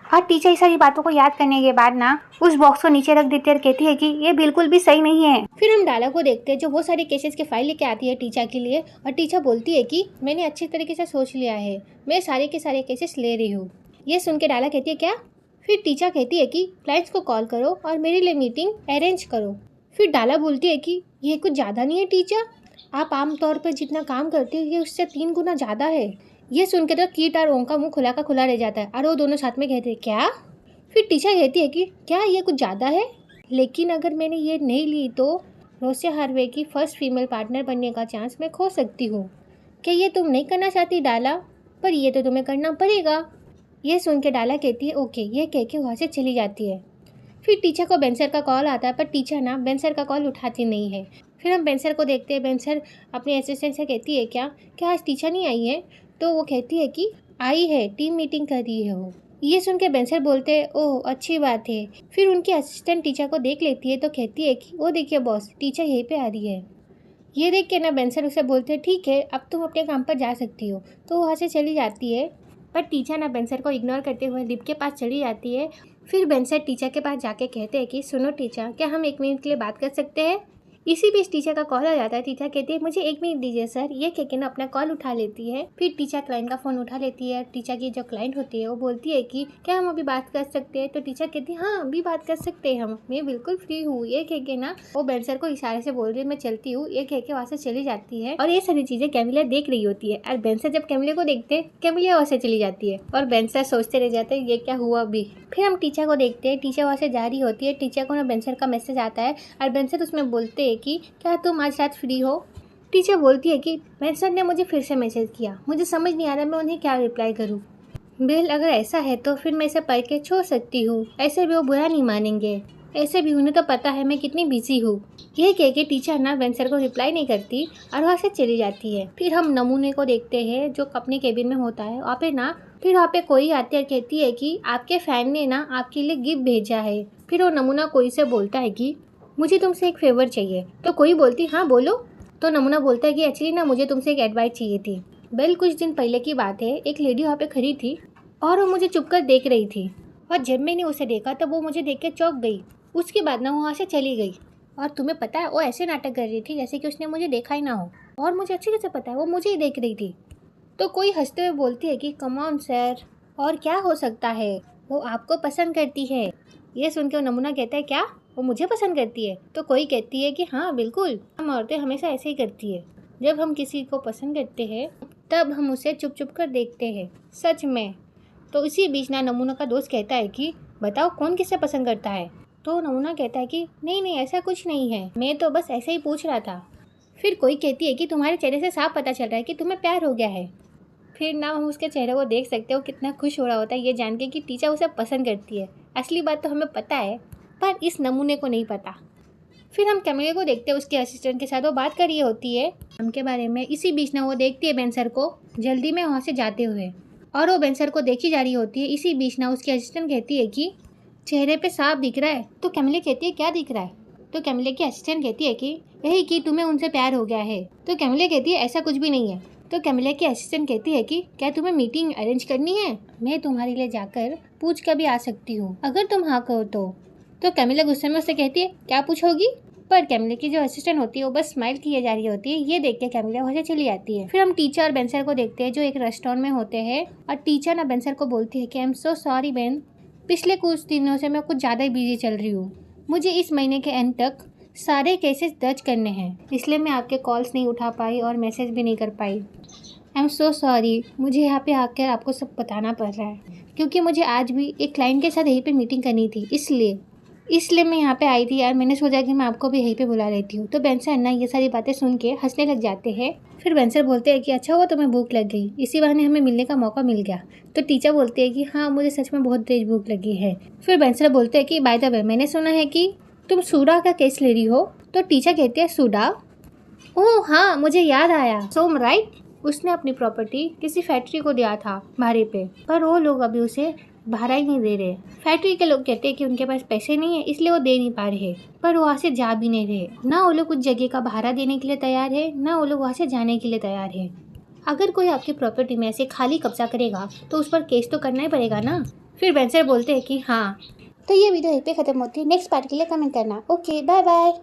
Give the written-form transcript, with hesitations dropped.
और टीचर सारी बातों को याद करने के बाद ना उस बॉक्स को नीचे रख देती है और कहती है कि ये बिल्कुल भी सही नहीं है। फिर हम डाला को देखते हैं जो वो सारे केसेस के फाइल लेके आती है टीचर के लिए, और टीचर बोलती है कि मैंने अच्छी तरीके से सोच लिया है, मैं सारे के सारे केसेस ले रही हूँ। ये सुन के डाला कहती है क्या? फिर टीचर कहती है कि क्लाइंट्स को कॉल करो और मेरे लिए मीटिंग अरेंज करो। फिर डाला बोलती है कि ये कुछ ज़्यादा नहीं है टीचर, आप आमतौर पर जितना काम करते हो ये उससे 3 गुना ज़्यादा है। ये सुनकर तो कीट और ओम का मुंह खुला का खुला रह जाता है और वो दोनों साथ में कहते हैं क्या? फिर टीचर कहती है कि क्या ये कुछ ज़्यादा है, लेकिन अगर मैंने ये नहीं ली तो रोसिया हार्वे की फर्स्ट फीमेल पार्टनर बनने का चांस मैं खो सकती हूँ। क्या ये तुम नहीं करना चाहती डाला, पर ये तो तुम्हें करना पड़ेगा। ये सुन के डाला कहती है ओके, ये कह के वहाँ से चली जाती है। फिर टीचर को बेंसर का कॉल आता है, पर टीचर ना बेंसर का कॉल उठाती नहीं है। फिर हम बेंसर को देखते हैं, बेंसर अपने असिस्टेंट से कहती है क्या आज टीचर नहीं आई है? तो वो कहती है कि आई है, टीम मीटिंग कर रही है वो। ये सुन के बेंसर बोलते हैं ओह अच्छी बात है। फिर उनकी असिस्टेंट टीचर को देख लेती है तो कहती है कि वो देखिए बॉस, टीचर यहीं पे आ रही है। ये देख के ना बेंसर उसे बोलते हैं ठीक है, अब तुम अपने काम पर जा सकती हो। तो वहाँ से चली जाती है, पर टीचर ना बेंसर को इग्नोर करते हुए लिफ्ट के पास चली जाती है। फिर बेंसर टीचर के पास जाके कहते हैं कि सुनो टीचर, क्या हम 1 मिनट के लिए बात कर सकते हैं? इसी बीच टीचर का कॉल आ जाता है। टीचर कहती है मुझे 1 मिनट दीजिए सर। ये कह के ना अपना कॉल उठा लेती है। फिर टीचर क्लाइंट का फ़ोन उठा लेती है। टीचर की जो क्लाइंट होती है वो बोलती है कि क्या हम अभी बात कर सकते हैं? तो टीचर कहती है हाँ अभी बात कर सकते हैं हम, मैं बिल्कुल फ्री हूँ। ये कह के ना वो बेंसर को इशारे से बोल रही है मैं चलती हूँ। ये कह के वहाँ से चली जाती है और ये सारी चीज़ें कैमिलिया देख रही होती है। और बेंसर जब कैमिलिया को देखते हैं, कैमिलिया वहाँ से चली जाती है और बेंसर सोचते रह जाते हैं ये क्या हुआ अभी। फिर हम टीचर को देखते हैं, टीचर वहाँ से जा रही होती है। टीचर को ना बेंसर का मैसेज आता है और बेंसर उसमें बोलते हैं कि क्या तुम आज रात फ्री हो? टीचर बोलती है कि बेंसर ने मुझे फिर से मैसेज किया, मुझे समझ नहीं आ रहा मैं उन्हें क्या रिप्लाई करूँ। बेल अगर ऐसा है तो फिर मैं इसे पढ़ के छोड़ सकती हूँ, ऐसे भी वो बुरा नहीं मानेंगे, ऐसे भी उन्हें तो पता है मैं कितनी बिजी हूँ। यह कह के टीचर ना बेंसर को रिप्लाई नहीं करती और वहाँ से चली जाती है। फिर हम नमूने को देखते हैं जो अपने केबिन में होता है। वहाँ पे कोई आती है कहती है कि आपके फैन ने ना आपके लिए गिफ्ट भेजा है। फिर वो नमूना कोई से बोलता है कि मुझे तुमसे एक फेवर चाहिए। तो कोई बोलती हाँ बोलो। तो नमूना बोलता है कि एक्चुअली ना मुझे तुमसे एक एडवाइस चाहिए थी। बेल कुछ दिन पहले की बात है, एक लेडी वहाँ पे खड़ी थी और वो मुझे चुपकर देख रही थी और जब मैंने उसे देखा तब वो मुझे देख के चौंक गई। उसके बाद ना वो वहाँ से चली गई और तुम्हें पता है वो ऐसे नाटक कर रही थी जैसे कि उसने मुझे देखा ही ना हो, और मुझे अच्छे से पता है वो मुझे ही देख रही थी। तो कोई हंसते हुए बोलती है कि कम ऑन सर, और क्या हो सकता है, वो आपको पसंद करती है। ये सुन के वो नमूना कहता है क्या वो मुझे पसंद करती है? तो कोई कहती है कि हाँ बिल्कुल, हम औरतें हमेशा ऐसे ही करती है, जब हम किसी को पसंद करते हैं तब हम उसे चुप चुप कर देखते हैं। सच में। तो इसी बीच ना नमूना का दोस्त कहता है कि बताओ कौन किसे पसंद करता है? तो नमूना कहता है कि नहीं ऐसा कुछ नहीं है, मैं तो बस ऐसे ही पूछ रहा था। फिर कोई कहती है कि तुम्हारे चेहरे से साफ पता चल रहा है कि तुम्हें प्यार हो गया है। फिर ना हम उसके चेहरे को देख सकते हो कितना खुश हो रहा होता है ये जान के कि टीचर उसे पसंद करती है। असली बात तो हमें पता है पर इस नमूने को नहीं पता। फिर हम कैमिलिया को देखते हैं, उसके असिस्टेंट के साथ वो बात कर रही होती है उनके बारे में। इसी बीच ना वो देखती है बेंसर को जल्दी में वहाँ से जाते हुए और वो बेंसर को देखी जा रही होती है। इसी बीच ना उसकी असिस्टेंट कहती है कि चेहरे पे साफ दिख रहा है। तो कैमिलिया कहती है क्या दिख रहा है? तो कैमिलिया की असिस्टेंट कहती है कि यही कि तुम्हें उनसे प्यार हो गया है। तो कैमिलिया कहती है ऐसा कुछ भी नहीं है। तो कैमिलिया की असिस्टेंट कहती है कि क्या तुम्हें मीटिंग अरेंज करनी है? मैं तुम्हारे लिए जाकर पूछ कर भी आ सकती हूँ अगर तुम हाँ कहो तो कैमिलिया गुस्से में उससे कहती है क्या पूछोगी? पर कैमिलिया की जो असिस्टेंट होती है वो बस स्माइल किए जा रही होती है। ये देख के कैमिलिया वहाँ से चली जाती है। फिर हम टीचर और बेंसर को देखते हैं जो एक रेस्टोरेंट में होते हैं और टीचर ना बेंसर को बोलती है कि I am so sorry Ben, पिछले कुछ दिनों से मैं कुछ ज़्यादा ही बिजी चल रही हूँ, मुझे इस महीने के एंड तक सारे केसेस दर्ज करने हैं, इसलिए मैं आपके कॉल्स नहीं उठा पाई और मैसेज भी नहीं कर पाई। आई एम सो सॉरी, मुझे यहाँ पे आकर आपको सब बताना पड़ रहा है क्योंकि मुझे आज भी एक क्लाइंट के साथ यहीं पे मीटिंग करनी थी, इसलिए मैं यहाँ पे आई थी यार। मैंने सोचा कि मैं आपको भी यहीं पे बुला लेती हूँ। तो बेंसर ना ये सारी बातें सुन के हंसने लग जाते हैं। फिर बेंसर बोलते हैं कि अच्छा हुआ तुम्हें भूख लग गई, इसी बहाने हमें मिलने का मौका मिल गया। तो टीचर बोलते हैं कि हाँ मुझे सच में बहुत तेज भूख लगी है। फिर बेंसर बोलते हैं कि बाय द वे मैंने सुना है कि तुम सूडा का केस ले रही हो। तो टीचर कहते हैं सूडा? ओह हाँ मुझे याद आया, सोम राइट, उसने अपनी प्रॉपर्टी किसी फैक्ट्री को दिया था भाड़े पे, पर वो लोग अभी उसे भाड़ा ही नहीं दे रहे। फैक्ट्री के लोग कहते हैं कि उनके पास पैसे नहीं है इसलिए वो दे नहीं पा रहे, पर वो वहाँ से जा भी नहीं रहे। ना वो लोग उस जगह का भाड़ा देने के लिए तैयार है, ना वो लोग वहाँ से जाने के लिए तैयार है। अगर कोई आपकी प्रॉपर्टी में ऐसे खाली कब्जा करेगा तो उस पर केस तो करना ही पड़ेगा ना। फिर वेंसडे बोलते हैं कि हाँ। तो ये वीडियो यहीं पे खत्म होती है। नेक्स्ट पार्ट के लिए कमेंट करना। Okay bye bye.